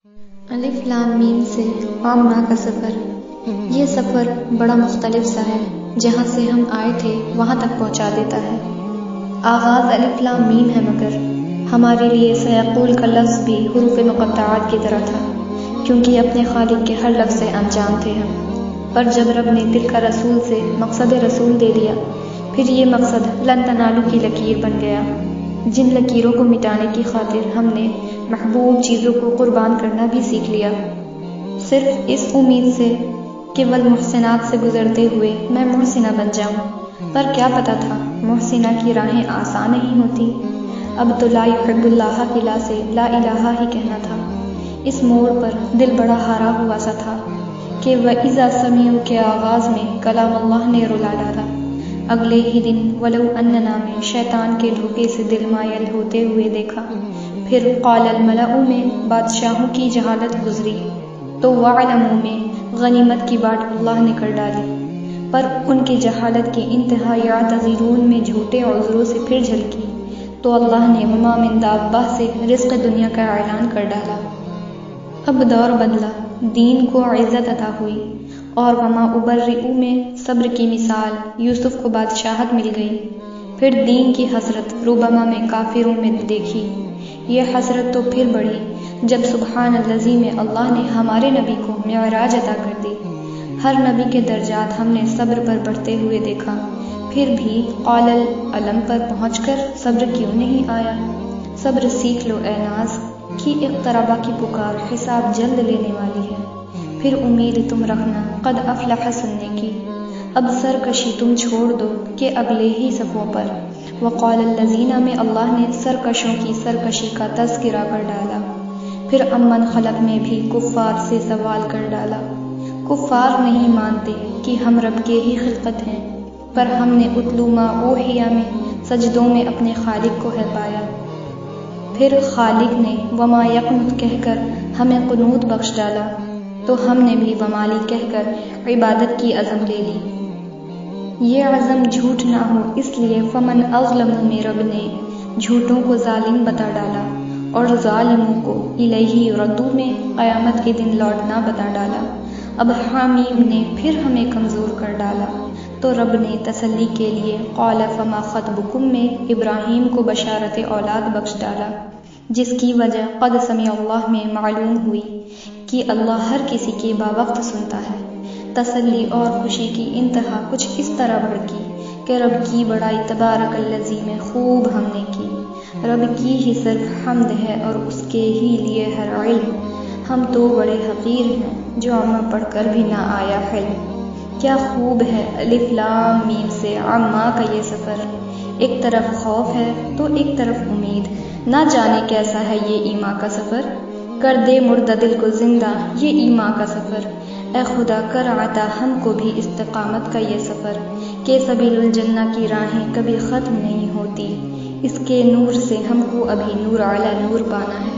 الف لام میم سے عامہ کا سفر۔ یہ سفر بڑا مختلف سا ہے، جہاں سے ہم آئے تھے وہاں تک پہنچا دیتا ہے۔ آغاز الف لام میم ہے، مگر ہمارے لیے سیقول کا لفظ بھی حروف مقطعات کی طرح تھا، کیونکہ اپنے خالق کے ہر لفظ سے انجام تھے ہم۔ پر جب رب نے دل کا رسول سے مقصد رسول دے دیا، پھر یہ مقصد لن تنالو کی لکیر بن گیا، جن لکیروں کو مٹانے کی خاطر ہم نے محبوب چیزوں کو قربان کرنا بھی سیکھ لیا، صرف اس امید سے کہ والمحسنات سے گزرتے ہوئے میں محسنہ بن جاؤں۔ پر کیا پتا تھا محسنہ کی راہیں آسان نہیں ہوتی۔ اب تو لا یحب اللہ کی لا سے لا الہ ہی کہنا تھا۔ اس موڑ پر دل بڑا ہارا ہوا سا تھا کہ وَإِذَا سَمِعُوا کے آغاز میں کلام اللہ نے رلا ڈالا۔ اگلے ہی دن وَلَوْ أَنَّنَا میں شیطان کے دھوکے سے دل مائل ہوتے ہوئے دیکھا۔ پھر قال الملأ میں بادشاہوں کی جہالت گزری، تو وَعْلَمُوا میں غنیمت کی بات اللہ نے کر ڈالی۔ پر ان کی جہالت کی انتہا یعتذرون میں جھوٹے عذروں سے پھر جھلکی، تو اللہ نے وما من دابہ سے رزق دنیا کا اعلان کر ڈالا۔ اب دور بدلا، دین کو عزت عطا ہوئی، اور وما ابرئ میں صبر کی مثال یوسف کو بادشاہت مل گئی۔ پھر دین کی حسرت ربما میں کافروں میں دیکھی۔ یہ حسرت تو پھر بڑھی جب سبحان الذی میں اللہ نے ہمارے نبی کو معراج عطا کر دی۔ ہر نبی کے درجات ہم نے صبر پر بڑھتے ہوئے دیکھا، پھر بھی قال العلم پر پہنچ کر صبر کیوں نہیں آیا؟ صبر سیکھ لو اے ناز کی اقتربا کی پکار حساب جلد لینے والی ہے۔ پھر امید تم رکھنا قد افلح سننے کی، اب سرکشی تم چھوڑ دو کہ اگلے ہی صفوں پر۔ وقال الذین میں اللہ نے سرکشوں کی سرکشی کا تذکرہ کر ڈالا۔ پھر امن خلق میں بھی کفار سے سوال کر ڈالا۔ کفار نہیں مانتے کہ ہم رب کے ہی خلقت ہیں، پر ہم نے اتلو ما اوحی میں سجدوں میں اپنے خالق کو ہے پایا۔ پھر خالق نے وما یقنط کہہ کر ہمیں قنوت بخش ڈالا، تو ہم نے بھی ومالی کہہ کر عبادت کی عزم لے لی۔ یہ عزم جھوٹ نہ ہو اس لیے فمن اظلم میں رب نے جھوٹوں کو ظالم بتا ڈالا، اور ظالموں کو الیہ یردو میں قیامت کے دن لوٹنا بتا ڈالا۔ اب حامیم نے پھر ہمیں کمزور کر ڈالا، تو رب نے تسلی کے لیے قال فما خطبکم میں ابراہیم کو بشارت اولاد بخش ڈالا، جس کی وجہ قد سمع اللہ میں معلوم ہوئی کہ اللہ ہر کسی کی باوقت سنتا ہے۔ تسلی اور خوشی کی انتہا کچھ اس طرح بڑکی کہ رب کی بڑائی تبارک الذی میں خوب ہم نے کی۔ رب کی ہی صرف حمد ہے اور اس کے ہی لیے ہر علم۔ ہم تو بڑے حقیر ہیں جو عامہ پڑھ کر بھی نہ آیا حلم۔ کیا خوب ہے الف لام میم سے عامہ کا یہ سفر، ایک طرف خوف ہے تو ایک طرف امید، نہ جانے کیسا ہے یہ ایمان کا سفر۔ کر دے مردہ دل کو زندہ یہ ایمان کا سفر، اے خدا کر عطا ہم کو بھی استقامت کا یہ سفر، کہ سبیل الجنہ کی راہیں کبھی ختم نہیں ہوتی، اس کے نور سے ہم کو ابھی نور علی نور پانا ہے۔